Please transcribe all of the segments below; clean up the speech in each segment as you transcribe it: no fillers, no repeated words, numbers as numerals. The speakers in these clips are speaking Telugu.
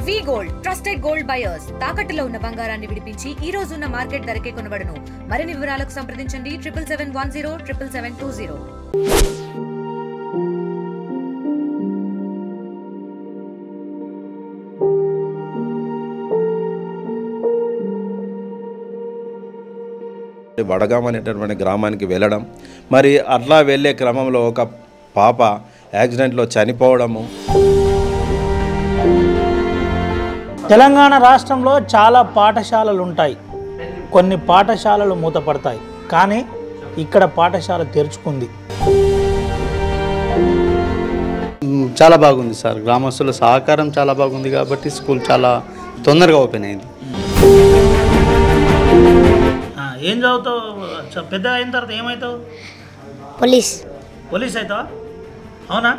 వి గోల్డ్ ట్రస్టెడ్ గోల్డ్ బయర్స్ తాకట్టులో ఉన్న బంగారాన్ని విడిపించి ఈ రోజు ఉన్న మార్కెట్ ధరకే కొనబడును. మరిన్ని వివరాలకు సంప్రదించండి 7771077720. వడగాం అనేటటువంటి గ్రామానికి వెళ్ళడం, మరి అట్లా వెళ్ళే క్రమంలో ఒక పాప యాక్సిడెంట్లో చనిపోవడము. తెలంగాణ రాష్ట్రంలో చాలా పాఠశాలలు ఉంటాయి. కొన్ని పాఠశాలలు మూతపడతాయి, కానీ ఇక్కడ పాఠశాల తెరుచుకుంది. చాలా బాగుంది సార్, గ్రామస్తుల సహకారం చాలా బాగుంది కాబట్టి స్కూల్ చాలా తొందరగా ఓపెన్ అయింది. ఏం చదువుతావు? పెద్ద అయిన తర్వాత ఏమవుతావు? పోలీస్ అవుతావా? అవునా?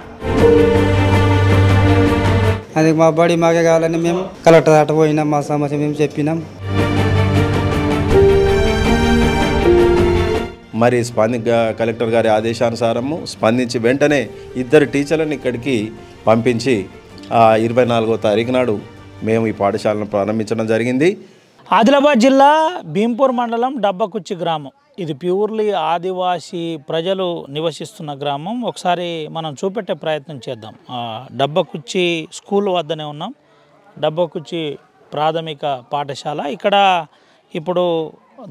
అది మా బడి మాకే కావాలని మేము కలెక్టర్ దాట పోయినాం, మా సమస్య మేము చెప్పినాం. మరి కలెక్టర్ గారి ఆదేశానుసారము స్పందించి వెంటనే ఇద్దరు టీచర్లను ఇక్కడికి పంపించి 24వ తారీఖు నాడు మేము ఈ పాఠశాలను ప్రారంభించడం జరిగింది. ఆదిలాబాద్ జిల్లా భీంపూర్ మండలం డబ్బకుచ్చి గ్రామం. ఇది ప్యూర్లీ ఆదివాసీ ప్రజలు నివసిస్తున్న గ్రామం. ఒకసారి మనం చూపెట్టే ప్రయత్నం చేద్దాం. డబ్బకుచ్చి స్కూల్ వద్దనే ఉన్నాం. డబ్బకుచ్చి ప్రాథమిక పాఠశాల. ఇక్కడ ఇప్పుడు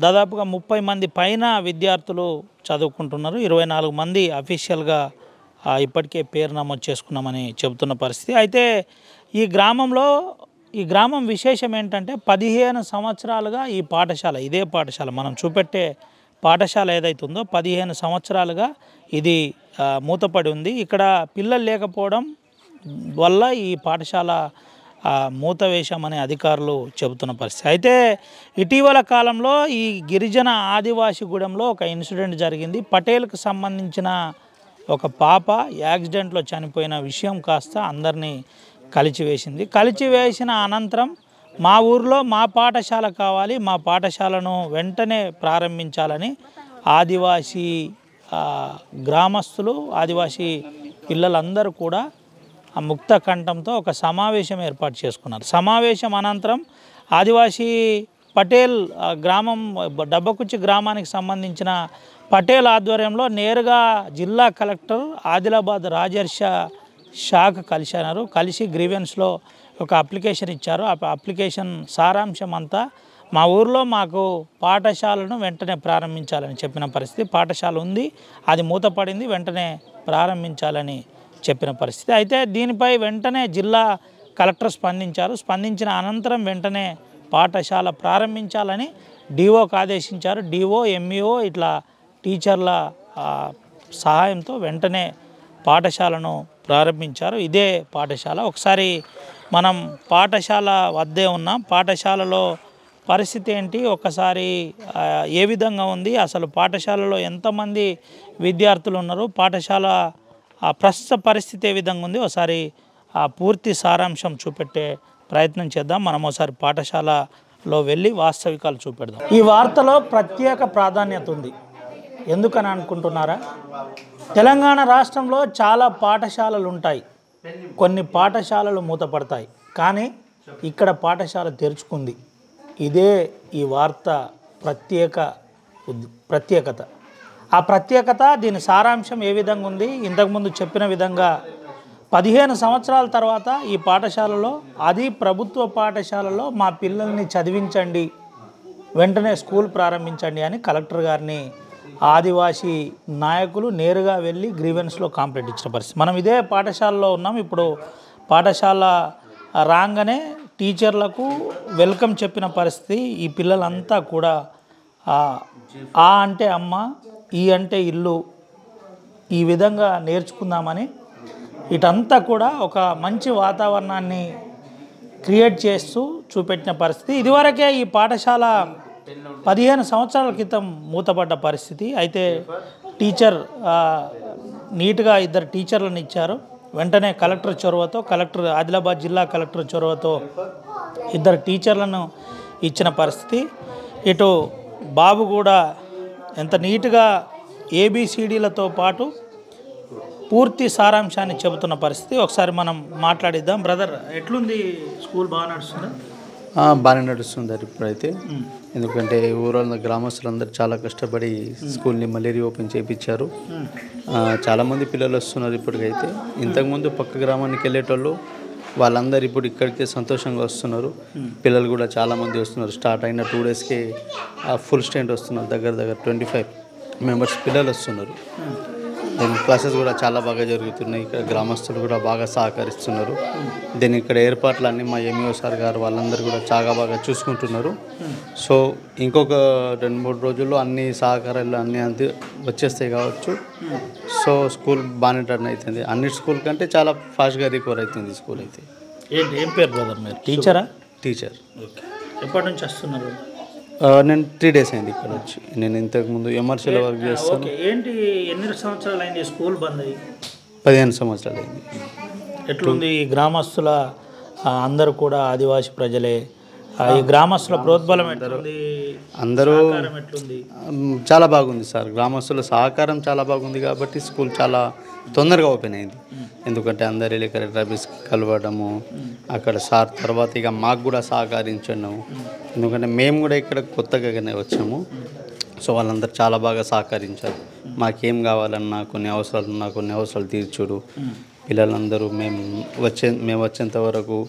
దాదాపుగా 30 మంది పైన విద్యార్థులు చదువుకుంటున్నారు. 24 మంది అఫీషియల్గా ఇప్పటికే పేరు నమోదు చేసుకున్నామని చెబుతున్న పరిస్థితి. అయితే ఈ గ్రామం విశేషం ఏంటంటే 15 సంవత్సరాలుగా ఈ పాఠశాల, ఇదే పాఠశాల మనం చూపెట్టే పాఠశాల ఏదైతుందో 15 సంవత్సరాలుగా ఇది మూతపడి ఉంది. ఇక్కడ పిల్లలు లేకపోవడం వల్ల ఈ పాఠశాల మూత వేశామని అధికారులు చెబుతున్న పరిస్థితి. అయితే ఇటీవల కాలంలో ఈ గిరిజన ఆదివాసీ గూడెంలో ఒక ఇన్సిడెంట్ జరిగింది. పటేల్కు సంబంధించిన ఒక పాప యాక్సిడెంట్లో చనిపోయిన విషయం కాస్త అందరినీ కలిచివేసిన అనంతరం మా ఊర్లో మా పాఠశాల కావాలి, మా పాఠశాలను వెంటనే ప్రారంభించాలని ఆదివాసీ గ్రామస్తులు, ఆదివాసీ పిల్లలందరూ కూడా ముక్త కంఠంతో ఒక సమావేశం ఏర్పాటు చేసుకున్నారు. సమావేశం అనంతరం ఆదివాసీ పటేల్ గ్రామం, డబ్బకుచ్చి గ్రామానికి సంబంధించిన పటేల్ ఆధ్వర్యంలో నేరుగా జిల్లా కలెక్టర్ ఆదిలాబాద్ రాజర్ష శాఖ కలిసి గ్రీవెన్స్లో ఒక అప్లికేషన్ ఇచ్చారు. ఆ అప్లికేషన్ సారాంశం అంతా మా ఊర్లో మాకు పాఠశాలను వెంటనే ప్రారంభించాలని చెప్పిన పరిస్థితి. పాఠశాల ఉంది, అది మూతపడింది, వెంటనే ప్రారంభించాలని చెప్పిన పరిస్థితి. అయితే దీనిపై వెంటనే జిల్లా కలెక్టర్ స్పందించిన అనంతరం వెంటనే పాఠశాల ప్రారంభించాలని డిఓకి ఆదేశించారు. డిఓ, ఎంఈఓ ఇట్లా టీచర్ల సహాయంతో వెంటనే పాఠశాలను ప్రారంభించారు. ఇదే పాఠశాల. ఒకసారి మనం పాఠశాల వద్దే ఉన్నాం. పాఠశాలలో పరిస్థితి ఏంటి, ఒక్కసారి ఏ విధంగా ఉంది, అసలు పాఠశాలలో ఎంతమంది విద్యార్థులు ఉన్నారు, పాఠశాల ప్రస్తుత పరిస్థితి ఏ విధంగా ఉంది, ఒకసారి పూర్తి సారాంశం చూపెట్టే ప్రయత్నం చేద్దాం. మనం ఒకసారి పాఠశాలలో వెళ్ళి వాస్తవికాలు చూపెడదాం. ఈ వార్తలో ప్రత్యేక ప్రాధాన్యత ఉంది. ఎందుకని అనుకుంటున్నారా? తెలంగాణ రాష్ట్రంలో చాలా పాఠశాలలు ఉంటాయి. కొన్ని పాఠశాలలు మూతపడతాయి, కానీ ఇక్కడ పాఠశాల తెరుచుకుంది. ఇదే ఈ వార్త ప్రత్యేకత. ఆ ప్రత్యేకత, దీని సారాంశం ఏ విధంగా ఉంది, ఇంతకుముందు చెప్పిన విధంగా 15 సంవత్సరాల తర్వాత ఈ పాఠశాలలో, అది ప్రభుత్వ పాఠశాలలో మా పిల్లల్ని చదివించండి, వెంటనే స్కూల్ ప్రారంభించండి అని కలెక్టర్ గారిని ఆదివాసీ నాయకులు నేరుగా వెళ్ళి గ్రీవెన్స్లో కంప్లైంట్ ఇచ్చిన పరిస్థితి. మనం ఇదే పాఠశాలలో ఉన్నాం. ఇప్పుడు పాఠశాల రాగానే టీచర్లకు వెల్కమ్ చెప్పిన పరిస్థితి. ఈ పిల్లలంతా కూడా ఆ అంటే అమ్మ, ఈ అంటే ఇల్లు, ఈ విధంగా నేర్చుకుందామని ఇటంతా కూడా ఒక మంచి వాతావరణాన్ని క్రియేట్ చేస్తూ చూపెట్టిన పరిస్థితి. ఇదివరకే ఈ పాఠశాల 15 సంవత్సరాల క్రితం మూతపడ్డ పరిస్థితి. అయితే టీచర్ నీట్గా ఇద్దరు టీచర్లను ఇచ్చారు. వెంటనే ఆదిలాబాద్ జిల్లా కలెక్టర్ చొరవతో ఇద్దరు టీచర్లను ఇచ్చిన పరిస్థితి. ఇటు బాబు కూడా ఎంత నీట్గా ABCDలతో పాటు పూర్తి సారాంశాన్ని చెబుతున్న పరిస్థితి. ఒకసారి మనం మాట్లాడిద్దాం. బ్రదర్, ఎట్లుంది స్కూల్? బాగా నడుస్తుందా? బాగానే నడుస్తుంది ఇప్పుడైతే. ఎందుకంటే ఊళ్ళో గ్రామస్తులందరూ చాలా కష్టపడి స్కూల్ని మళ్ళీ రీఓపెన్ చేయించారు. చాలామంది పిల్లలు వస్తున్నారు ఇప్పటికైతే. ఇంతకుముందు పక్క గ్రామానికి వెళ్ళేటోళ్ళు వాళ్ళందరూ ఇప్పుడు ఇక్కడికి సంతోషంగా వస్తున్నారు. పిల్లలు కూడా చాలామంది వస్తున్నారు. స్టార్ట్ అయిన 2 డేస్కి ఫుల్ స్ట్రెంత్ వస్తున్నారు. దగ్గర 25 మెంబర్స్ పిల్లలు వస్తున్నారు. దీని క్లాసెస్ కూడా చాలా బాగా జరుగుతున్నాయి. ఇక్కడ గ్రామస్తులు కూడా బాగా సహకరిస్తున్నారు. దీని ఇక్కడ ఏర్పాట్లన్నీ మా ఎంఈఓ సార్ గారు వాళ్ళందరూ కూడా చాలా బాగా చూసుకుంటున్నారు. సో ఇంకొక 2-3 రోజుల్లో అన్ని సహకారాలు అన్నీ వచ్చేస్తాయి కావచ్చు. సో స్కూల్ బాగానే టర్న్ అవుతుంది. అన్ని స్కూల్ కంటే చాలా ఫాస్ట్గా రికవర్ అవుతుంది స్కూల్ అయితే. ఏం పేరు బ్రదర్ మీరు? టీచరా? టీచర్. ఓకే. ఎప్పటి నుంచి వస్తున్నారు? నేను 3 డేస్ అయింది ఇక్కడ వచ్చి. నేను ఇంతకుముందు ఎంఆర్సీలో వర్క్ చేస్తాను. ఏంటి, ఎన్ని సంవత్సరాలు అయింది స్కూల్ బంద్ అయ్యి? 15 సంవత్సరాలు అయింది. ఎట్లుంది ఈ గ్రామస్తుల అందరూ కూడా ఆదివాసీ ప్రజలే, ఈ గ్రామస్తుల ప్రోద్బలం ఎట్లుంది? అందరూ ఎట్లుంది? చాలా బాగుంది సార్. గ్రామస్తుల సహకారం చాలా బాగుంది కాబట్టి స్కూల్ చాలా తొందరగా ఓపెన్ అయింది. ఎందుకంటే అందరు వెళ్ళి కలెక్టర్ ఆఫీస్కి కలవడము, అక్కడ సార్ తర్వాత ఇక మాకు కూడా సహకరించడము. ఎందుకంటే మేము కూడా ఇక్కడ కొత్తగానే వచ్చాము. సో వాళ్ళందరూ చాలా బాగా సహకరించారు. మాకేం కావాలన్నా కొన్ని అవసరాలు తీర్చుడు. పిల్లలందరూ మేము వచ్చేంత వరకు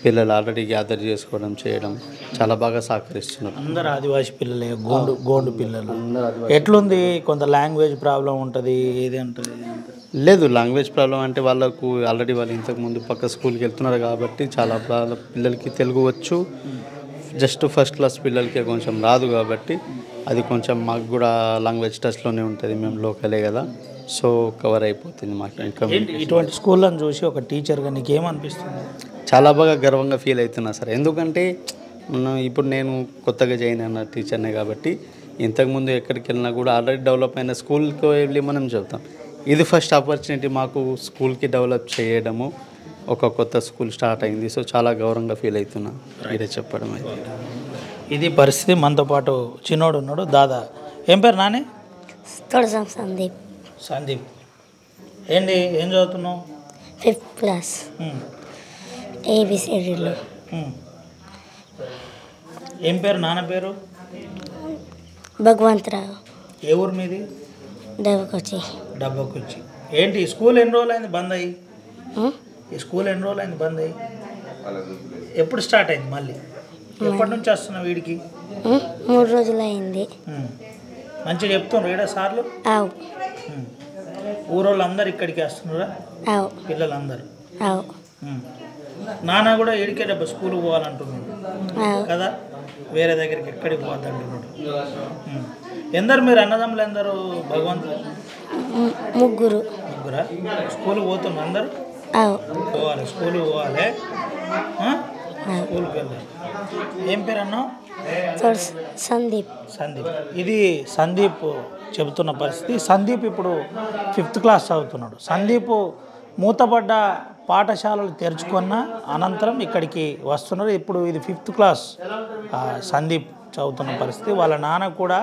పిల్లలు ఆల్రెడీ గ్యాదర్ చేసుకోవడం చేయడం చాలా బాగా సహకరిస్తున్నారు. అందరు ఆదివాసీ పిల్లలే, గోండు పిల్లలు. ఎట్లుంది? కొంత లాంగ్వేజ్ ప్రాబ్లం ఉంటుంది, ఏది ఉంటుంది? లేదు, లాంగ్వేజ్ ప్రాబ్లం అంటే వాళ్ళకు ఆల్రెడీ వాళ్ళు ఇంతకుముందు పక్క స్కూల్కి వెళ్తున్నారు కాబట్టి చాలా పిల్లలకి తెలుగు వచ్చు. జస్ట్ ఫస్ట్ క్లాస్ పిల్లలకి కొంచెం రాదు కాబట్టి అది కొంచెం మాకు కూడా లాంగ్వేజ్ టచ్లోనే ఉంటుంది. మేము లోకలే కదా, సో కవర్ అయిపోతుంది మాకు. ఇంకా ఇటువంటి స్కూళ్ళని చూసి ఒక టీచర్గా నీకేమనిపిస్తుంది? చాలా బాగా గర్వంగా ఫీల్ అవుతున్నా సార్. ఎందుకంటే ఇప్పుడు నేను కొత్తగా జాయిన్ అయిన టీచర్నే కాబట్టి ఇంతకుముందు ఎక్కడికి వెళ్ళినా కూడా ఆల్రెడీ డెవలప్ అయిన స్కూల్కి వెళ్ళి మనం చెప్తాం. ఇది ఫస్ట్ ఆపర్చునిటీ మాకు స్కూల్కి డెవలప్ చేయడము. ఒక కొత్త స్కూల్ స్టార్ట్ అయింది. సో చాలా గౌరవంగా ఫీల్ అవుతున్నా మీరే చెప్పడం అయితే. ఇది పరిస్థితి. మనతో పాటు చిన్నోడు ఉన్నాడు, దాదా. ఏం పేరు నాని? సందీప్. సందీప్. ఏంటి, ఏం చదువుతున్నావు? 5th class. ఏబిసిడీలు. ఏం పేరు నాన్న పేరు? భగవంతరావు. ఏ ఊరు మీది? డబ్బకొచ్చి. ఏంటి స్కూల్ ఎన్ని రోజులు అయింది బంద్ అయ్యి? ఈ స్కూల్ ఎన్ని రోజులు అయింది బంద్ అయ్యి? ఎప్పుడు స్టార్ట్ అయింది మళ్ళీ? ఎప్పటి నుంచి వస్తున్నావు వీడికి? 3 రోజులు అయింది. మంచిగా చెప్తున్నారు ఈడ సార్లు? ఊరోళ్ళు అందరు ఇక్కడికి వస్తున్నారా? పిల్లలందరూ? నాన్న కూడా ఇడికే డబ్బా స్కూల్కి పోవాలంటున్నాడు కదా, వేరే దగ్గరికి ఎక్కడికి పోవద్దు అంటున్నాడు. ఎందరు మీరు అన్నదమ్ములు? ఎందరు? భగవంతుడు? ముగ్గురా? స్కూల్కి పోతున్నారు అందరు? పోవాలి, స్కూల్కి పోవాలి, స్కూల్కి వెళ్ళాలి. ఏం పేరు అన్నావు? సందీప్. సందీప్. ఇది సందీప్ చెబుతున్న పరిస్థితి. సందీప్ ఇప్పుడు 5th క్లాస్ చదువుతున్నాడు. సందీప్ మూతపడ్డ పాఠశాలలు తెరుచుకున్న అనంతరం ఇక్కడికి వస్తున్నారు. ఇప్పుడు ఇది 5th క్లాస్ సందీప్ చదువుతున్న పరిస్థితి. వాళ్ళ నాన్న కూడా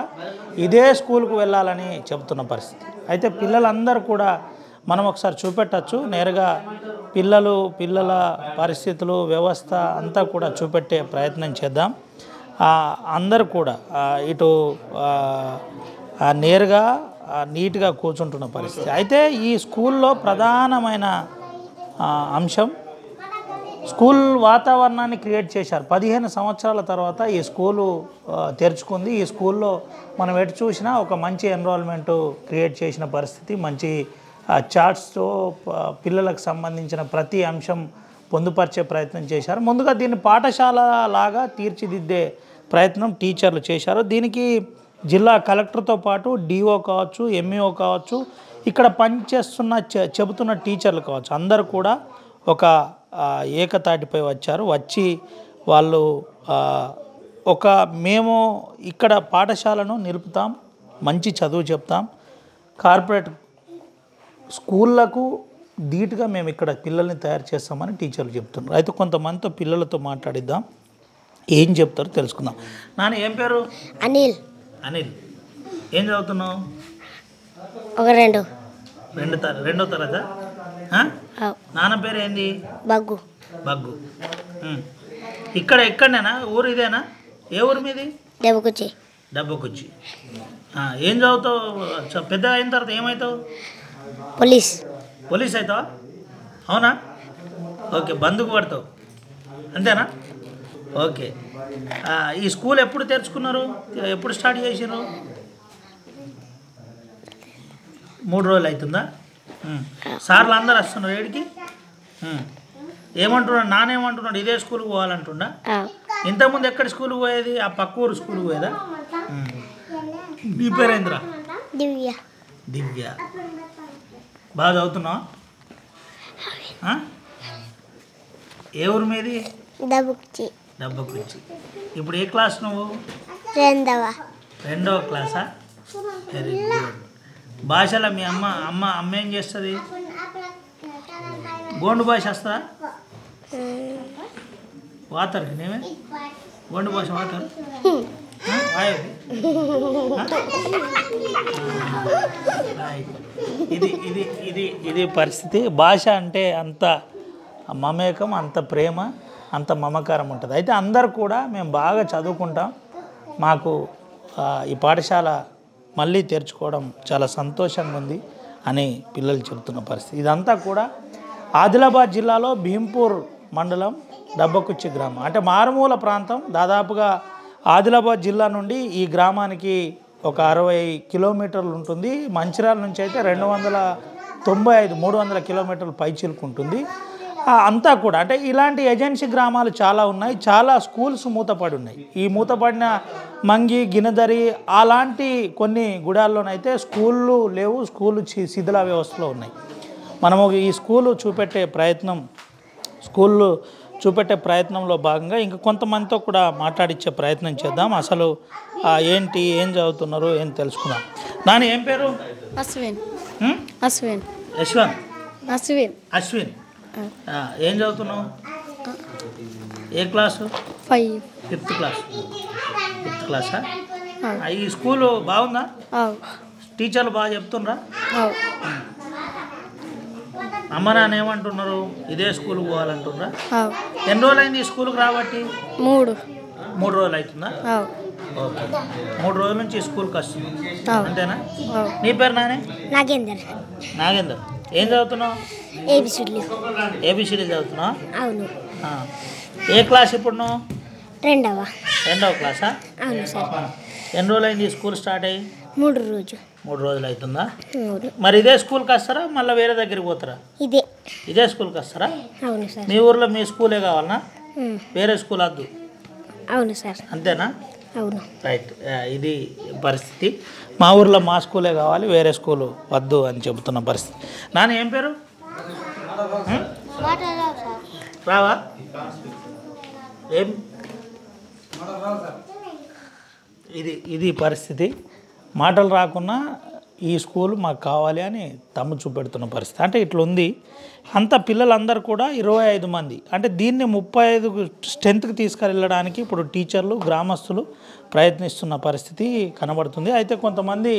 ఇదే స్కూల్కు వెళ్ళాలని చెబుతున్న పరిస్థితి. అయితే పిల్లలందరూ కూడా మనం ఒకసారి చూపెట్టచ్చు. నేరుగా పిల్లల పరిస్థితులు, వ్యవస్థ అంతా కూడా చూపెట్టే ప్రయత్నం చేద్దాం. అందరూ కూడా ఇటు నేరుగా నీట్గా కూర్చుంటున్న పరిస్థితి. అయితే ఈ స్కూల్లో ప్రధానమైన అంశం స్కూల్ వాతావరణాన్ని క్రియేట్ చేశారు. 15 సంవత్సరాల తర్వాత ఈ స్కూలు తెరుచుకుంది. ఈ స్కూల్లో మనం ఎటు చూసినా ఒక మంచి ఎన్రోల్మెంట్ క్రియేట్ చేసిన పరిస్థితి. మంచి చార్ట్స్తో పిల్లలకు సంబంధించిన ప్రతి అంశం పొందుపరిచే ప్రయత్నం చేశారు. ముందుగా దీన్ని పాఠశాల లాగా తీర్చిదిద్దే ప్రయత్నం టీచర్లు చేశారు. దీనికి జిల్లా కలెక్టర్తో పాటు డిఓ కావచ్చు, ఎంఈఓ కావచ్చు, ఇక్కడ పనిచేస్తున్న చెబుతున్న టీచర్లు కావచ్చు, అందరూ కూడా ఒక ఏకతాటిపై వచ్చి వాళ్ళు మేము ఇక్కడ పాఠశాలను నిలుపుతాం, మంచి చదువు చెప్తాం, కార్పొరేట్ స్కూళ్ళకు ధీటుగా మేము ఇక్కడ పిల్లల్ని తయారు చేస్తామని టీచర్లు చెప్తున్నారు. అయితే కొంతమందితో పిల్లలతో మాట్లాడిద్దాం, ఏం చెప్తారో తెలుసుకుందాం. నాన్న ఏం పేరు? అనిల్. అనిల్. ఏం చదువుతున్నావు? 2. రెండో తరగతా? నాన్న పేరు ఏంది? బగ్గు. బగ్గు. ఎక్కడనేనా ఊరు ఇదేనా? ఏ ఊరు మీది? డబ్బకుచ్చి. ఏం చదువుతావు? పెద్ద అయిన తర్వాత ఏమవుతావు? పోలీస్ అవుతావా? అవునా? ఓకే, బందుకు పడతావు అంతేనా? ఓకే. ఈ స్కూల్ ఎప్పుడు తెరుచుకున్నారు? ఎప్పుడు స్టార్ట్ చేసినారు? 3 రోజులు అవుతుందా? సార్లు అందరు వస్తున్నారు ఏడికి? ఏమంటున్నాడు? నానేమంటున్నాడు? ఇదే స్కూల్కి పోవాలంటుండా? ఇంతకుముందు ఎక్కడ స్కూల్కి పోయేది? ఆ పక్క ఊరు స్కూల్కి పోయేదా? నీ పేరేంద్ర? దివ్య. బాగా చదువుతున్నావా? ఏ ఊరు మీది? డబ్బకుచ్చి. ఇప్పుడు ఏ క్లాస్ నువ్వు? 2వ క్లాసా? Very good. భాషలో మీ అమ్మ ఏం చేస్తుంది? గోండు భాష వస్తుందా? వాతర్కి నేమే గోండు భాష వాతర్ ఇది పరిస్థితి. భాష అంటే అంత మమేకం, అంత ప్రేమ, అంత మమకారం ఉంటుంది. అయితే అందరు కూడా మేము బాగా చదువుకుంటాం, మాకు ఈ పాఠశాల మళ్ళీ తెరుచుకోవడం చాలా సంతోషంగా ఉంది అని పిల్లలు చెబుతున్న పరిస్థితి. ఇదంతా కూడా ఆదిలాబాద్ జిల్లాలో భీంపూర్ మండలం డబ్బకుచ్చి గ్రామం. అంటే మారుమూల ప్రాంతం. దాదాపుగా ఆదిలాబాద్ జిల్లా నుండి ఈ గ్రామానికి ఒక 60 కిలోమీటర్లు ఉంటుంది. మంచిర్యాల నుంచి అయితే 300 కిలోమీటర్లు పైచిలుకుంటుంది. అంతా కూడా అంటే ఇలాంటి ఏజెన్సీ గ్రామాలు చాలా ఉన్నాయి. చాలా స్కూల్స్ మూతపడి ఉన్నాయి. ఈ మూతపడిన మంగి, గినదరి అలాంటి కొన్ని గుడాల్లోనైతే స్కూళ్ళు లేవు, స్కూళ్ళు శిథిల వ్యవస్థలో ఉన్నాయి. మనము ఈ స్కూళ్ళు చూపెట్టే ప్రయత్నంలో భాగంగా ఇంకా కొంతమందితో కూడా మాట్లాడించే ప్రయత్నం చేద్దాం. అసలు ఏం చదువుతున్నారు ఏం తెలుసుకుందాం. నాని ఏం పేరు? అశ్విన్. ఏం చదువుతున్నావు? ఏ క్లాసు? 5th క్లాసా? ఈ స్కూలు బాగుందా? టీచర్లు బాగా చెప్తున్నారా? అమ్మ నాన్న ఏమంటున్నారు? ఇదే స్కూల్కి పోవాలంటున్నారా? ఎన్ని రోజులు అయింది ఈ స్కూల్కి రాబట్టి? 3 రోజులు అవుతుందా? ఓకే. 3 రోజుల నుంచి ఈ స్కూల్కి వస్తున్నావు అంతేనా? నీ పేరు? నాగేందర్. ఏం చదువుతున్నావు? ఏబిసిడి చదువుతున్నావు? అవును. ఏ క్లాస్ ఇప్పుడు నువ్వు? 2వ క్లాసా? అవును సార్. ఎన్ని రోజులు అయింది ఈ స్కూల్ స్టార్ట్ అయ్యి? 3 రోజులు అవుతుందా? మరి ఇదే స్కూల్కి వస్తారా మళ్ళీ వేరే దగ్గరికి పోతారా? ఇదే స్కూల్కి వస్తారా? అవును సార్. మీ ఊర్లో మీ స్కూలే కావాలనా? వేరే స్కూల్ వద్దు? అవును సార్. అంతేనా? అవును. రైట్. ఇది పరిస్థితి. మా ఊర్లో మా స్కూలే కావాలి, వేరే స్కూలు వద్దు అని చెబుతున్న పరిస్థితి. నాన్న ఏం పేరు? రావా? ఏం ఇది పరిస్థితి. మాటలు రాకున్నా ఈ స్కూల్ మాకు కావాలి అని తమ్ము చూపెడుతున్న పరిస్థితి. అంటే ఇట్లుంది. అంత పిల్లలందరూ కూడా 25 మంది. అంటే దీన్ని 35 స్ట్రెంత్కి తీసుకెళ్ళడానికి ఇప్పుడు టీచర్లు, గ్రామస్తులు ప్రయత్నిస్తున్న పరిస్థితి కనబడుతుంది. అయితే కొంతమంది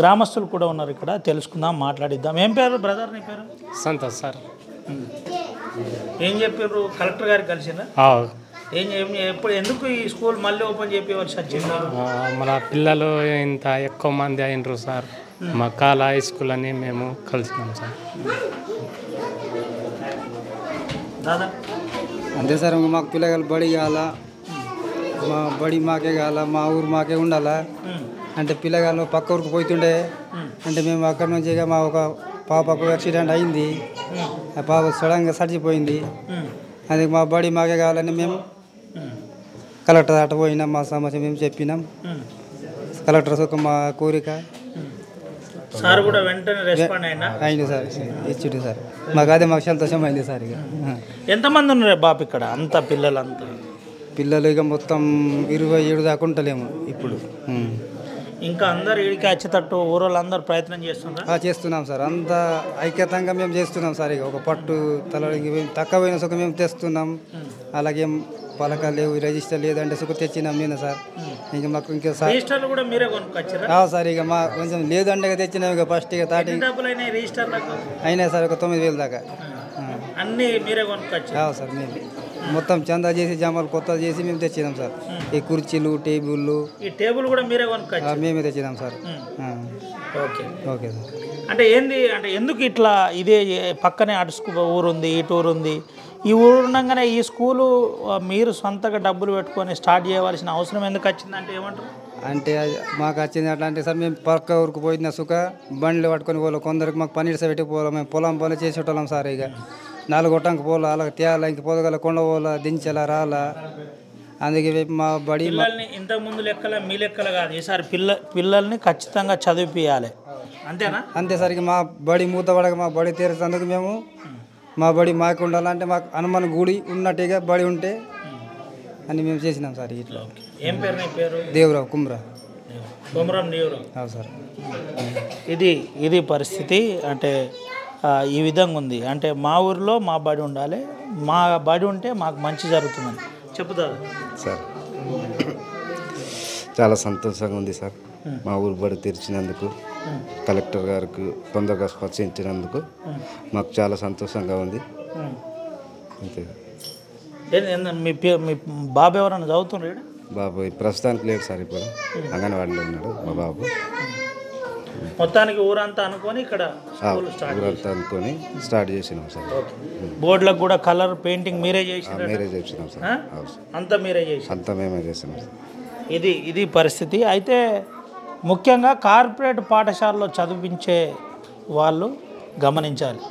గ్రామస్తులు కూడా ఉన్నారు ఇక్కడ, తెలుసుకుందాం, మాట్లాడిద్దాం. ఏం పేరు బ్రదర్? నీ పేరు? సంతోష్ సార్. ఏం చెప్పారు? కలెక్టర్ గారికి కలిసినా? ఎందుకు ఈ స్కూల్ మళ్ళీ ఓపెన్ చేయవలసి వచ్చింది? మన పిల్లలు ఇంత ఎక్కువ మంది అయినరు సార్, మా కాల హై స్కూల్ అని మేము కలిసినాం సార్. దాదా అంతే సార్. మాకు పిల్లగాలు బడి కావాలా, మా బడి మాకే కావాలా, మా ఊరు మాకే ఉండాలా. అంటే పిల్లగాళ్ళు పక్క ఊరికి పోతుండే, అంటే మేము అక్కడ నుంచి మా ఒక పాపకు యాక్సిడెంట్ అయింది, ఆ పాప సడన్గా చచ్చిపోయింది. అది మా బడి మాకే కావాలని మేము కలెక్టర్ అట పోయినాం, మా సమస్య మేము చెప్పినాం. కలెక్టర్ ఒక మా కోరిక సార్ కూడా వెంటనే రెస్పాండ్ అయింది సార్, ఇచ్చిండు సార్. మాకు సంతోషం అయింది సార్. ఇక ఎంతమంది ఉన్నారు బాబు ఇక్కడ? అంతా పిల్లలు ఇక మొత్తం 27 దాకా ఉంటలేము ఇప్పుడు. ఇంకా అందరు ఇడికి వచ్చేటట్టు ఊరోళ్ళందరూ ప్రయత్నం చేస్తున్నాం సార్. అంతా ఐక్యతంగా మేము చేస్తున్నాం సార్. ఇక ఒక పట్టు తల తక్కువైన సుఖం మేము తెస్తున్నాం. అలాగే పలక లేవు రిజిస్టర్ లేదంటే సుఖ తెచ్చినాం నేను సార్. ఇంకా మాకు ఇంకా సార్ రిజిస్టర్లు కూడా మీరే కొనుక్కొచ్చారా? సార్ ఇక మా కొంచెం లేదంటే తెచ్చినాం ఇక ఫస్ట్ ఇక తాటి డబ్బులు అయినాయి రిజిస్టర్లకు? అయినా సార్ ఒక 9,000 దాకా. అన్నీ మీరే కొనుక్కొచ్చారు? సార్ మేము మొత్తం చందా చేసి జమాలు కొత్త చేసి మేము తెచ్చినాం సార్. ఈ కుర్చీలు టేబుల్లు ఈ టేబుల్ కూడా మీరే కొనుక్కొచ్చారు? మేమే తెచ్చినాం సార్. Okay okay sir. అంటే ఏంది అంటే ఎందుకు ఇట్లా ఇదే పక్కనే అటు ఊరు ఉంది ఇటు ఊరు ఉంది, ఈ ఊరు ఉండగానే ఈ స్కూలు మీరు సొంతగా డబ్బులు పెట్టుకొని స్టార్ట్ చేయవలసిన అవసరం ఎందుకు వచ్చిందంటే ఏమంటారు? అంటే మాకు వచ్చింది అట్లా అంటే సార్ మేము పక్క ఊరికి పోయిన సుఖ బండ్లు పట్టుకొని పోలే, కొందరికి మాకు పని పెట్టి పోలే, మేము పొలం పని చేసేటోళ్ళం సార్. ఇక 4 గొట్టంకి పోలా అలా తేలా ఇంక పోదగల కొండ పోలా దించాలా రాలా. అందుకే మా బడి పిల్లల్ని ఇంతకుముందు లెక్కల మీ లెక్కలు కాదు, ఈసారి పిల్లల్ని ఖచ్చితంగా చదివిపియాలి, అంతేనా? అంతే సార్. ఇక మా బడి మూత పడక మా బడి తీరేందుకు మేము మా బడి మాకు ఉండాలంటే మాకు హనుమాన్ గుడి ఉన్నట్టుగా బడి ఉంటే అని మేము చేసినాం సార్. ఇట్లా ఏం పేరు నీ పేరు? దేవరావు కుమ్రా. కుమరం నీవరావు. అవును సార్. ఇది పరిస్థితి. అంటే ఈ విధంగా ఉంది. అంటే మా ఊరిలో మా బడి ఉండాలి, మా బడి ఉంటే మాకు మంచి జరుగుతుందని చెప్తారు సార్. చాలా సంతోషంగా ఉంది సార్ మా ఊరు బడి తెరిచినందుకు, కలెక్టర్ గారికి తొందరగా స్పర్శించినందుకు మాకు చాలా సంతోషంగా ఉంది. అంతే. మీ బాబు ఎవరైనా చదువుతున్నాడు? బాబు ప్రస్తుతానికి లేడు సార్, ఇప్పుడు అంగన్వాడీలో ఉన్నాడు మా బాబు. మొత్తానికి ఊరంతా అనుకొని ఇక్కడ ఊరంతా అనుకొని స్టార్ట్ చేసినాం సార్. బోర్డులకు కూడా కలర్ పెయింటింగ్ మీరే చేసినారు? మీరే చేసినాం సార్. అంతా మీరే చేసి అంతా మేమే చేసినాం సార్. ఇది పరిస్థితి. అయితే ముఖ్యంగా కార్పొరేట్ పాఠశాలలో చదివించే వాళ్ళు గమనించాలి.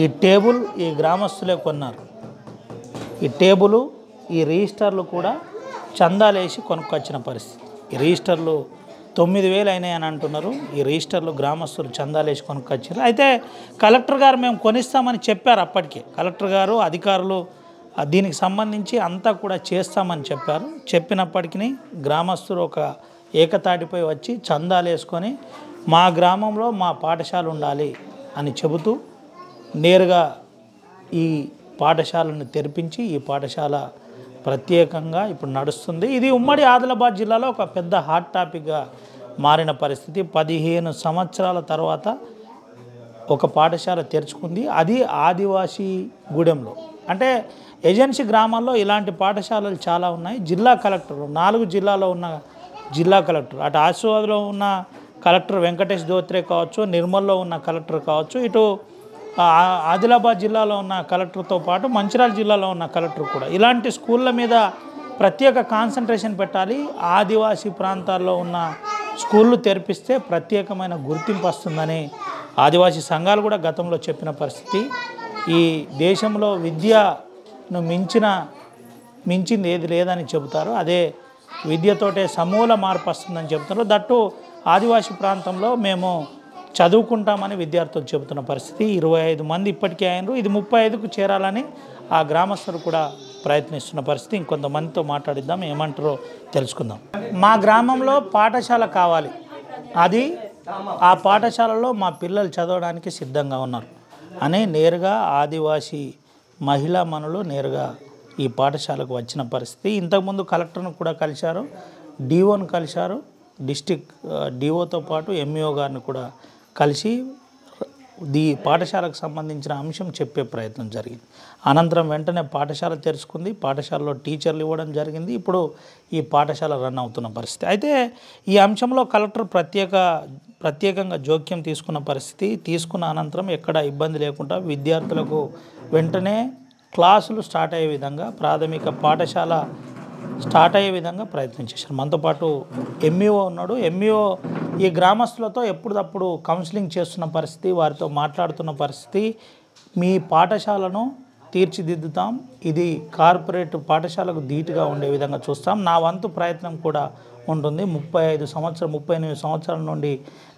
ఈ టేబుల్ ఈ గ్రామస్తులే కొన్నారు. ఈ టేబుల్ ఈ రిజిస్టర్లు కూడా చందాలేసి కొనుక్కొచ్చిన పరిస్థితి. ఈ రిజిస్టర్లు 9,000 అయినాయని అంటున్నారు. ఈ రిజిస్టర్లు గ్రామస్తులు చందాలేసి కొనుక్కొచ్చారు. అయితే కలెక్టర్ గారు మేము కొనిస్తామని చెప్పారు. అప్పటికే కలెక్టర్ గారు అధికారులు దీనికి సంబంధించి అంతా కూడా చేస్తామని చెప్పారు. చెప్పినప్పటికీ గ్రామస్తులు ఒక ఏకతాటిపై వచ్చి చందాలు వేసుకొని మా గ్రామంలో మా పాఠశాల ఉండాలి అని చెబుతూ నేరుగా ఈ పాఠశాలను తెరిపించి ఈ పాఠశాల ప్రత్యేకంగా ఇప్పుడు నడుస్తుంది. ఇది ఉమ్మడి ఆదిలాబాద్ జిల్లాలో ఒక పెద్ద హాట్ టాపిక్గా మారిన పరిస్థితి. 15 సంవత్సరాల తర్వాత ఒక పాఠశాల తెరుచుకుంది, అది ఆదివాసీ గూడెంలో. అంటే ఏజెన్సీ గ్రామాల్లో ఇలాంటి పాఠశాలలు చాలా ఉన్నాయి. జిల్లా కలెక్టర్ 4 జిల్లాలో ఉన్న జిల్లా కలెక్టర్, అటు ఆసిఫాబాద్లో ఉన్న కలెక్టర్ వెంకటేష్ దోత్రే కావచ్చు, నిర్మల్లో ఉన్న కలెక్టర్ కావచ్చు, ఇటు ఆదిలాబాద్ జిల్లాలో ఉన్న కలెక్టర్తో పాటు మంచిర్యాల జిల్లాలో ఉన్న కలెక్టర్ కూడా ఇలాంటి స్కూళ్ళ మీద ప్రత్యేక కాన్సన్ట్రేషన్ పెట్టాలి. ఆదివాసీ ప్రాంతాల్లో ఉన్న స్కూళ్ళు తెరిపిస్తే ప్రత్యేకమైన గుర్తింపు వస్తుందని ఆదివాసీ సంఘాలు కూడా గతంలో చెప్పిన పరిస్థితి. ఈ దేశంలో విద్యను మించింది ఏది లేదని చెబుతారు. అదే విద్యతోటే సమూల మార్పు వస్తుందని చెబుతున్నారు. దట్టు ఆదివాసీ ప్రాంతంలో మేము చదువుకుంటామని విద్యార్థులు చెబుతున్న పరిస్థితి. 25 మంది ఇప్పటికే అయినారు. ఇది 35కు చేరాలని ఆ గ్రామస్తులు కూడా ప్రయత్నిస్తున్న పరిస్థితి. ఇంకొంతమందితో మాట్లాడిద్దాం, ఏమంటారో తెలుసుకుందాం. మా గ్రామంలో పాఠశాల కావాలి, అది ఆ పాఠశాలలో మా పిల్లలు చదవడానికి సిద్ధంగా ఉన్నారు అని నేరుగా ఆదివాసీ మహిళా మనులు నేరుగా ఈ పాఠశాలకు వచ్చిన పరిస్థితి. ఇంతకుముందు కలెక్టర్ను కూడా కలిశారు, డిఓను కలిశారు, డిస్టిక్ డిఓతో పాటు ఎంఈఓ గారిని కూడా కలిసి ఈ పాఠశాలకు సంబంధించిన అంశం చెప్పే ప్రయత్నం జరిగింది. అనంతరం వెంటనే పాఠశాల తెరుచుకుంది, పాఠశాలలో టీచర్లు ఇవ్వడం జరిగింది. ఇప్పుడు ఈ పాఠశాల రన్ అవుతున్న పరిస్థితి. అయితే ఈ అంశంలో కలెక్టర్ ప్రత్యేకంగా జోక్యం తీసుకున్న పరిస్థితి. తీసుకున్న అనంతరం ఎక్కడ ఇబ్బంది లేకుండా విద్యార్థులకు వెంటనే క్లాసులు స్టార్ట్ అయ్యే విధంగా, ప్రాథమిక పాఠశాల స్టార్ట్ అయ్యే విధంగా ప్రయత్నం చేశారు. మనతో పాటు ఎంఈఓ ఉన్నాడు. ఎంఈఓ ఈ గ్రామస్తులతో ఎప్పుడప్పుడు కౌన్సిలింగ్ చేస్తున్న పరిస్థితి, వారితో మాట్లాడుతున్న పరిస్థితి. మీ పాఠశాలను తీర్చిదిద్దుతాం, ఇది కార్పొరేట్ పాఠశాలకు ధీటుగా ఉండే విధంగా చూస్తాం, నా వంతు ప్రయత్నం కూడా ఉంటుంది. 38 సంవత్సరాల నుండి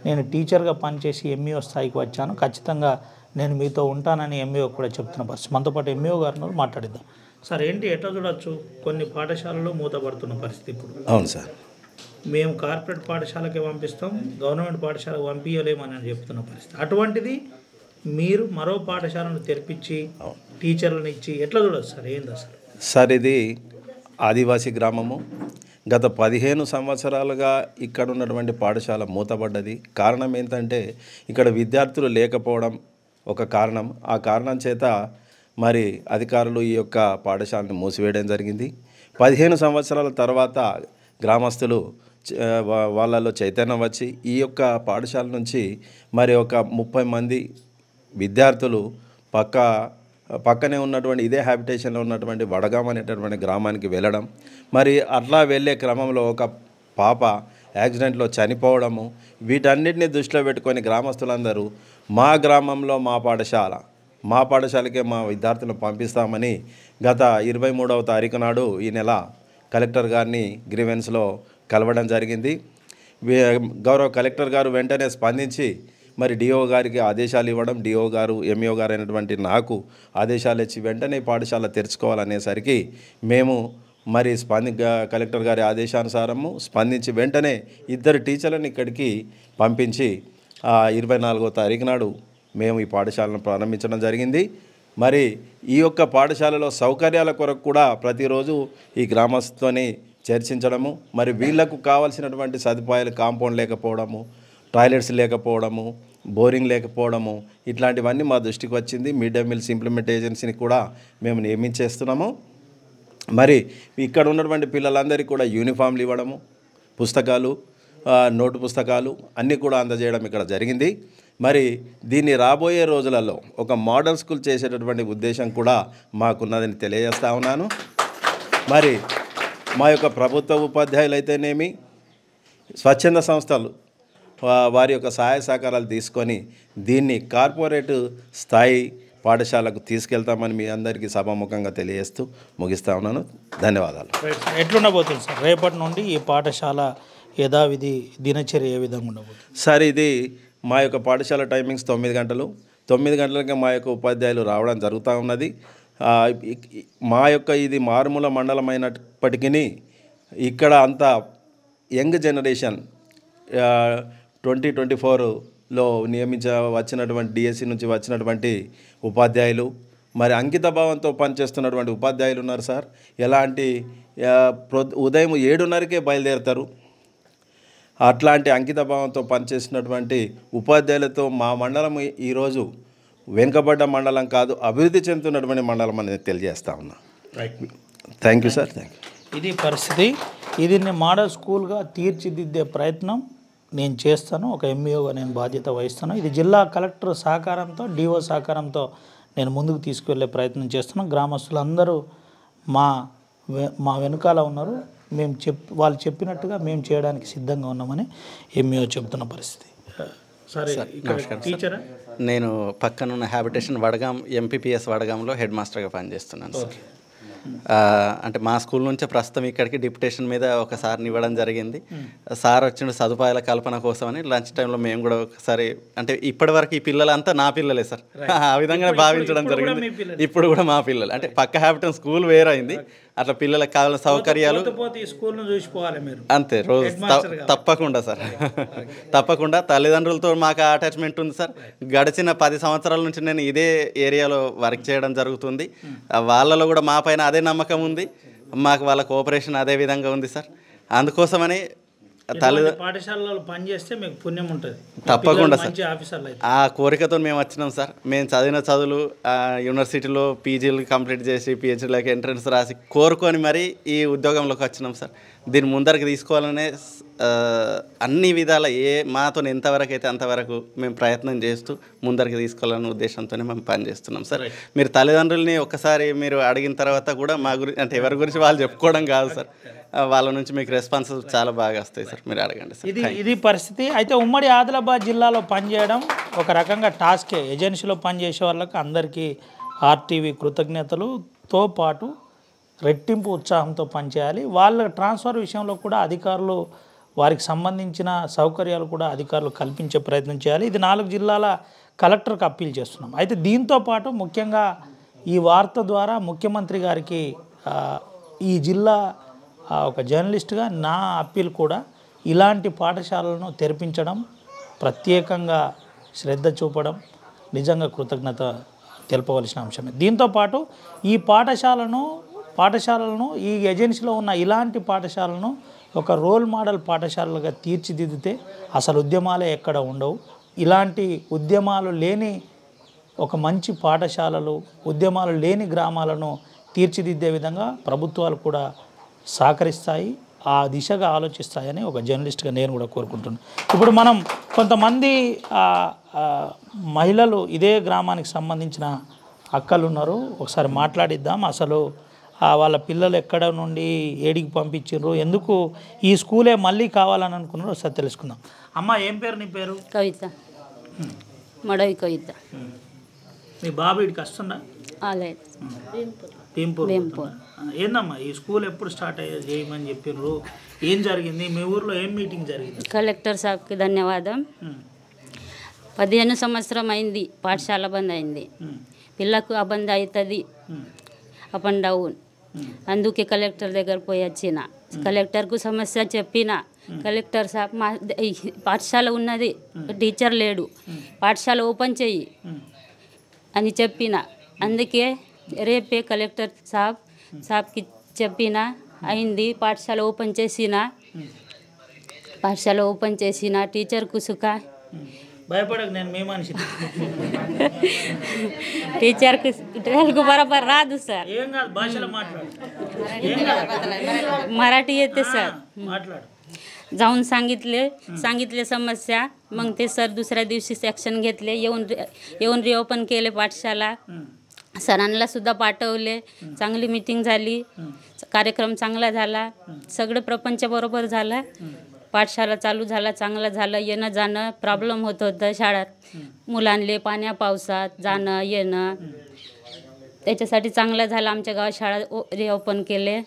నేను టీచర్గా పనిచేసి ఎంఈఓ స్థాయికి వచ్చాను, ఖచ్చితంగా నేను మీతో ఉంటానని ఎంఈఓ కూడా చెప్తున్న పరిస్థితి. మనతో పాటు ఎంఈఓ గారిని మాట్లాడిద్దాం. సార్, ఏంటి ఎట్లా చూడొచ్చు, కొన్ని పాఠశాలలో మూతపడుతున్న పరిస్థితి ఇప్పుడు? అవును సార్. మేము కార్పొరేట్ పాఠశాలకే పంపిస్తాం, గవర్నమెంట్ పాఠశాలకు పంపించలేమని చెప్తున్న పరిస్థితి. అటువంటిది మీరు మరో పాఠశాలను తెరిపించి టీచర్లను ఇచ్చి ఎట్లా చూడొచ్చు సార్, ఏంది అసలు? సార్, ఇది ఆదివాసీ గ్రామము. గత 15 సంవత్సరాలుగా ఇక్కడ ఉన్నటువంటి పాఠశాల మూతపడ్డది. కారణం ఏంటంటే ఇక్కడ విద్యార్థులు లేకపోవడం ఒక కారణం. ఆ కారణం చేత మరి అధికారులు ఈ యొక్క పాఠశాలను మూసివేయడం జరిగింది. 15 సంవత్సరాల తర్వాత గ్రామస్తులు వాళ్ళలో చైతన్యం వచ్చి ఈ యొక్క పాఠశాల నుంచి మరి ఒక 30 మంది విద్యార్థులు పక్కనే ఉన్నటువంటి ఇదే హ్యాబిటేషన్లో ఉన్నటువంటి వడగాం అనేటటువంటి గ్రామానికి వెళ్ళడం, మరి అట్లా వెళ్ళే క్రమంలో ఒక పాప యాక్సిడెంట్లో చనిపోవడము, వీటన్నిటిని దృష్టిలో పెట్టుకొని గ్రామస్తులందరూ మా గ్రామంలో మా పాఠశాలకే మా విద్యార్థులను పంపిస్తామని గత 23వ తారీఖు నాడు ఈ నెల కలెక్టర్ గారిని గ్రీవెన్స్లో కలవడం జరిగింది. గౌరవ కలెక్టర్ గారు వెంటనే స్పందించి మరి డిఓ గారికి ఆదేశాలు ఇవ్వడం, డిఓ గారు ఎంఈఓ గారు అయినటువంటి నాకు ఆదేశాలు ఇచ్చి వెంటనే పాఠశాల తెరుచుకోవాలనేసరికి మేము మరి కలెక్టర్ గారి ఆదేశానుసారము స్పందించి వెంటనే 2 టీచర్లను ఇక్కడికి పంపించి 24వ తారీఖు నాడు మేము ఈ పాఠశాలను ప్రారంభించడం జరిగింది. మరి ఈ యొక్క పాఠశాలలో సౌకర్యాల కొరకు కూడా ప్రతిరోజు ఈ గ్రామస్తుని చర్చించడము, మరి వీళ్లకు కావాల్సినటువంటి సదుపాయాలు కాంపౌండ్ లేకపోవడము, టాయిలెట్స్ లేకపోవడము, బోరింగ్ లేకపోవడము, ఇట్లాంటివన్నీ మా దృష్టికి వచ్చింది. మిడ్ డే మీల్స్ ఇంప్లిమెంట్ ఏజెన్సీని కూడా మేము నియమించేస్తున్నాము. మరి ఇక్కడ ఉన్నటువంటి పిల్లలందరికీ కూడా యూనిఫామ్లు ఇవ్వడము, పుస్తకాలు, నోటు పుస్తకాలు అన్నీ కూడా అందజేయడం ఇక్కడ జరిగింది. మరి దీన్ని రాబోయే రోజులలో ఒక మోడల్ స్కూల్ చేసేటటువంటి ఉద్దేశం కూడా మాకున్నదని తెలియజేస్తా ఉన్నాను. మరి మా యొక్క ప్రభుత్వ ఉపాధ్యాయులు అయితేనేమి, స్వచ్ఛంద సంస్థలు వారి యొక్క సహాయ సహకారాలు తీసుకొని దీన్ని కార్పొరేట్ స్థాయి పాఠశాలకు తీసుకెళ్తామని మీ అందరికీ సభాముఖంగా తెలియజేస్తూ ముగిస్తా ఉన్నాను. ధన్యవాదాలు. ఎట్లుండబోతుంది సార్ రేపటి నుండి ఈ పాఠశాల యథావిధి దినచర్య ఏ విధంగా ఉండబోతుంది సార్? ఇది మా యొక్క పాఠశాల టైమింగ్స్ 9 గంటలు. 9 గంటలకి మా యొక్క ఉపాధ్యాయులు రావడం జరుగుతూ ఉన్నది. మా యొక్క ఇది మారుమూల మండలం అయినప్పటికీ ఇక్కడ అంతా యంగ్ జనరేషన్ 2024లో వచ్చినటువంటి డిఎస్సి నుంచి వచ్చినటువంటి ఉపాధ్యాయులు, మరి అంకిత భావంతో పనిచేస్తున్నటువంటి ఉపాధ్యాయులు ఉన్నారు సార్. ఎలాంటి ఉదయం 7:30కే బయలుదేరుతారు. అట్లాంటి అంకిత భావంతో పనిచేసినటువంటి ఉపాధ్యాయులతో మా మండలం ఈరోజు వెనుకబడ్డ మండలం కాదు, అభివృద్ధి చెందుతున్నటువంటి మండలం అనేది తెలియజేస్తా ఉన్నా. Thank you sir. Thank you. ఇది పరిస్థితి. ఇది మోడల్ స్కూల్గా తీర్చిదిద్దే ప్రయత్నం నేను చేస్తాను. ఒక ఎంఈఓగా నేను బాధ్యత వహిస్తాను. ఇది జిల్లా కలెక్టర్ సహకారంతో, డిఓ సహకారంతో నేను ముందుకు తీసుకువెళ్ళే ప్రయత్నం చేస్తున్నాను. గ్రామస్తులందరూ మా వెనుకాల ఉన్నారు. వాళ్ళు చెప్పినట్టుగా మేము చేయడానికి సిద్ధంగా ఉన్నామని ఎంఈఓ చెబుతున్న పరిస్థితి. సరే, టీచరా? నేను పక్కనున్న హ్యాబిటేషన్ వడగాం ఎంపీపీఎస్ వడగాంలో హెడ్ మాస్టర్గా పనిచేస్తున్నాను సార్. అంటే మా స్కూల్ నుంచే ప్రస్తుతం ఇక్కడికి డిప్యుటేషన్ మీద ఒకసారి ఇవ్వడం జరిగింది. సార్ వచ్చిన సదుపాయాల కల్పన కోసమని లంచ్ టైంలో మేము కూడా ఒకసారి, అంటే ఇప్పటి వరకు ఈ పిల్లలంతా నా పిల్లలే సార్, ఆ విధంగా భావించడం జరిగింది. ఇప్పుడు కూడా మా పిల్లలు, అంటే పక్క హ్యాబిటేషన్ స్కూల్ వేరైంది, అట్లా పిల్లలకు కావాల్సిన సౌకర్యాలు అంతే రోజు తప్పకుండా సార్, తప్పకుండా. తల్లిదండ్రులతో మాకు అటాచ్మెంట్ ఉంది సార్. గడిచిన 10 సంవత్సరాల నుంచి నేను ఇదే ఏరియాలో వర్క్ చేయడం జరుగుతుంది. వాళ్ళలో కూడా మా పైన అదే నమ్మకం ఉంది, మాకు వాళ్ళ కోఆపరేషన్ అదే విధంగా ఉంది సార్. అందుకోసమని పాఠశాలలో పనిచేస్తే మీకు పుణ్యం ఉంటుంది తప్పకుండా సార్. ఆ కోరికతో మేము వచ్చినాం సార్. మేము చదివిన చదువులు యూనివర్సిటీలో పీజీలు కంప్లీట్ చేసి పిహెచ్డీలోకి ఎంట్రన్స్ రాసి కోరుకొని మరి ఈ ఉద్యోగంలోకి వచ్చినాం సార్. దీన్ని ముందరికి తీసుకోవాలనే అన్ని విధాల మాతో ఎంతవరకు అయితే అంతవరకు మేము ప్రయత్నం చేస్తూ ముందరికి తీసుకోవాలనే ఉద్దేశంతోనే మేము పనిచేస్తున్నాం సార్. మీరు తల్లిదండ్రులని ఒక్కసారి మీరు అడిగిన తర్వాత కూడా మా గురించి, అంటే ఎవరి గురించి వాళ్ళు చెప్పుకోవడం కాదు సార్, వాళ్ళ నుంచి మీకు రెస్పాన్స్ చాలా బాగా వస్తాయి సార్, మీరు అడగండి సార్. ఇది పరిస్థితి. అయితే ఉమ్మడి ఆదిలాబాద్ జిల్లాలో పనిచేయడం ఒక రకంగా టాస్కే. ఏజెన్సీలో పనిచేసే వాళ్ళకి అందరికీ ఆర్టీవీ కృతజ్ఞతలతో పాటు రెట్టింపు ఉత్సాహంతో పనిచేయాలి. వాళ్ళ ట్రాన్స్ఫర్ విషయంలో కూడా అధికారులు వారికి సంబంధించిన సౌకర్యాలు కూడా అధికారులు కల్పించే ప్రయత్నం చేయాలి. ఇది 4 జిల్లాల కలెక్టర్కి అప్పీల్ చేస్తున్నాం. అయితే దీంతోపాటు ముఖ్యంగా ఈ వార్త ద్వారా ముఖ్యమంత్రి గారికి ఈ జిల్లా ఒక జర్నలిస్ట్గా నా అప్పీల్ కూడా ఇలాంటి పాఠశాలను తెరిపించడం, ప్రత్యేకంగా శ్రద్ధ చూపడం నిజంగా కృతజ్ఞత తెలపవలసిన అంశమే. దీంతోపాటు ఈ పాఠశాలను పాఠశాలలను ఈ ఏజెన్సీలో ఉన్న ఇలాంటి పాఠశాలను ఒక రోల్ మోడల్ పాఠశాలలుగా తీర్చిదిద్దితే అసలు ఉద్యమాలే ఎక్కడ ఉండవు. ఇలాంటి ఉద్యమాలు లేని ఒక మంచి పాఠశాలలు, ఉద్యమాలు లేని గ్రామాలను తీర్చిదిద్దే విధంగా ప్రభుత్వాలు కూడా సహకరిస్తాయి, ఆ దిశగా ఆలోచిస్తాయని ఒక జర్నలిస్ట్గా నేను కూడా కోరుకుంటున్నాను. ఇప్పుడు మనం కొంతమంది మహిళలు ఇదే గ్రామానికి సంబంధించిన అక్కలు ఉన్నారు, ఒకసారి మాట్లాడిద్దాం. అసలు వాళ్ళ పిల్లలు ఎక్కడ నుండి ఏడికి పంపించారు, ఎందుకు ఈ స్కూలే మళ్ళీ కావాలని అనుకున్నారో ఒకసారి తెలుసుకుందాం. అమ్మ, ఏం పేరు నీ పేరు? కవిత, మడవి కవిత. మీ బాబు ఇడికి వస్తుందా? భీంపూర్. ఏందమ్మా ఈ స్కూల్ ఎప్పుడు స్టార్ట్ చేయమని చెప్పిర్రు, ఏం జరిగింది, మీ ఊర్లో ఏం మీటింగ్ జరిగింది? కలెక్టర్ సాబ్కి ధన్యవాదం. 15 సంవత్సరం అయింది పాఠశాల బంద్ అయింది, పిల్లకు బంద్ అవుతుంది అప్ అండ్ డౌన్. అందుకే కలెక్టర్ దగ్గర పోయి వచ్చిన, కలెక్టర్కు సమస్య చెప్పిన. కలెక్టర్ సాబ్ మా పాఠశాల ఉన్నది, టీచర్ లేడు, పాఠశాల ఓపెన్ చెయ్యి అని చెప్పిన. అందుకే రేపే కలెక్టర్ సాబ్కి చెప్పిన, అయింది. పాఠశాల ఓపెన్ చేసిన టీచర్కు సుఖ. భయపడకు, నేను మీ మనిషి. టీచర్కు తెలుగు బరాబర్ రాదు సార్, ఏం కాదు, భాషలో మాట్లాడు. मराठी येते सर. మాట్లాడు. जाऊन सांगितले समस्या, मग ते सर दुसऱ्या दिवशी सेक्शन घेतले, येऊन रिओपन केले पाठशाला. सरांना सुद्धा पाठवले, चांगली मीटिंग झाली, कार्यक्रम चांगला झाला, सगळं प्रपंच बरोबर झाला, पाठशाला चालू झाला, चांगलं झालं. येणं जाणं प्रॉब्लेम होत होतं शाळेत, मुलांले पाण्या पावसात जाणं येणं, त्याच्यासाठी चांगलं झालं. आमच्या गावात शाळा रिओपन केले,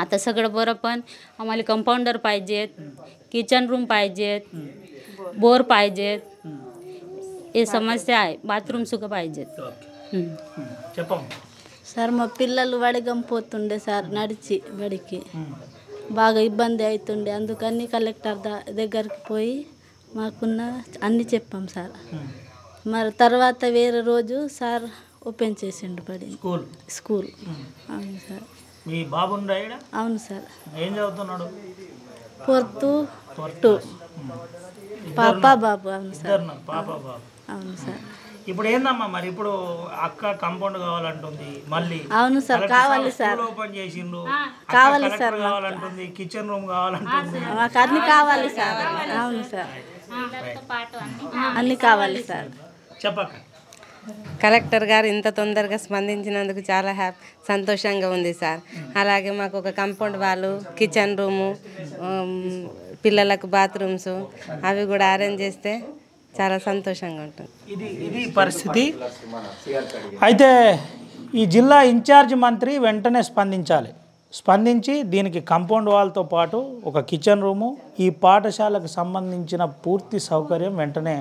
आता सगळं बरं. पण आम्हाला कंपाऊंडर पाहिजेत, किचन रूम पाहिजेत, बोर पाहिजेत, हे समस्या आहे. बाथरूम सुद्धा पाहिजेत. సార్ మా పిల్లలు వడగంపోతుండే సార్, నడిచి బడికి బాగా ఇబ్బంది అవుతుండే. అందుకని కలెక్టర్ దగ్గరికి పోయి మాకున్న అన్నీ చెప్పాం సార్. మరి తర్వాత వేరే రోజు సార్ ఓపెన్ చేసిండు బడి, స్కూల్. అవును సార్. మీ బాబు అవును సార్. ఏం చదువుతున్నాడు? 4th 2 పాప బాబు. అవును సార్. పాప బాబు. అవును సార్. ఇప్పుడు ఏందమ్మా మరి, ఇప్పుడు అక్క కాంపౌండ్ కావాలంటుంది మళ్ళీ? అవును సార్, కావాలి సార్. ఓపెన్ చేసిండ్రు, కావాలి సార్, కావాలంటుంది, కిచెన్ రూమ్ కావాలంటుంది, మాకు అన్ని కావాలి సార్. అవును సార్, అన్ని కావాలి సార్. చెప్పక. కలెక్టర్ గారు ఇంత తొందరగా స్పందించినందుకు చాలా సంతోషంగా ఉంది సార్. అలాగే మాకు ఒక కాంపౌండ్ వాళ్ళు, కిచెన్ రూము, పిల్లలకు బాత్రూమ్స్ అవి కూడా అరేంజ్ చేస్తే చాలా సంతోషంగా ఉంటుంది. ఇది పరిస్థితి. అయితే ఈ జిల్లా ఇన్ఛార్జ్ మంత్రి వెంటనే స్పందించి దీనికి కాంపౌండ్ వాల్తో పాటు ఒక కిచెన్ రూము, ఈ పాఠశాలకు సంబంధించిన పూర్తి సౌకర్యం వెంటనే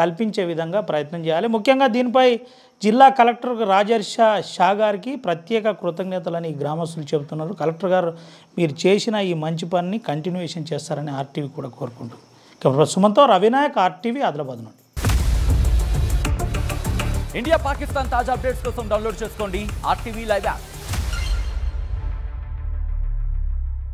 కల్పించే విధంగా ప్రయత్నం చేయాలి. ముఖ్యంగా దీనిపై జిల్లా కలెక్టర్ రాజర్షా షా గారికి ప్రత్యేక కృతజ్ఞతలని గ్రామస్తులు చెబుతున్నారు. కలెక్టర్ గారు మీరు చేసిన ఈ మంచి పనిని కంటిన్యూషన్ చేస్తారని ఆర్టీవీ కూడా కోరుకుంటుంది. సుమంతో రవినాయక్, ఆర్టీవీ, ఆదిలాబాద్ నుండి. ఇండియా పాకిస్తాన్ తాజా అప్డేట్స్ కోసం డౌన్లోడ్ చేసుకోండి ఆర్టీవీ లైవ్ యాప్.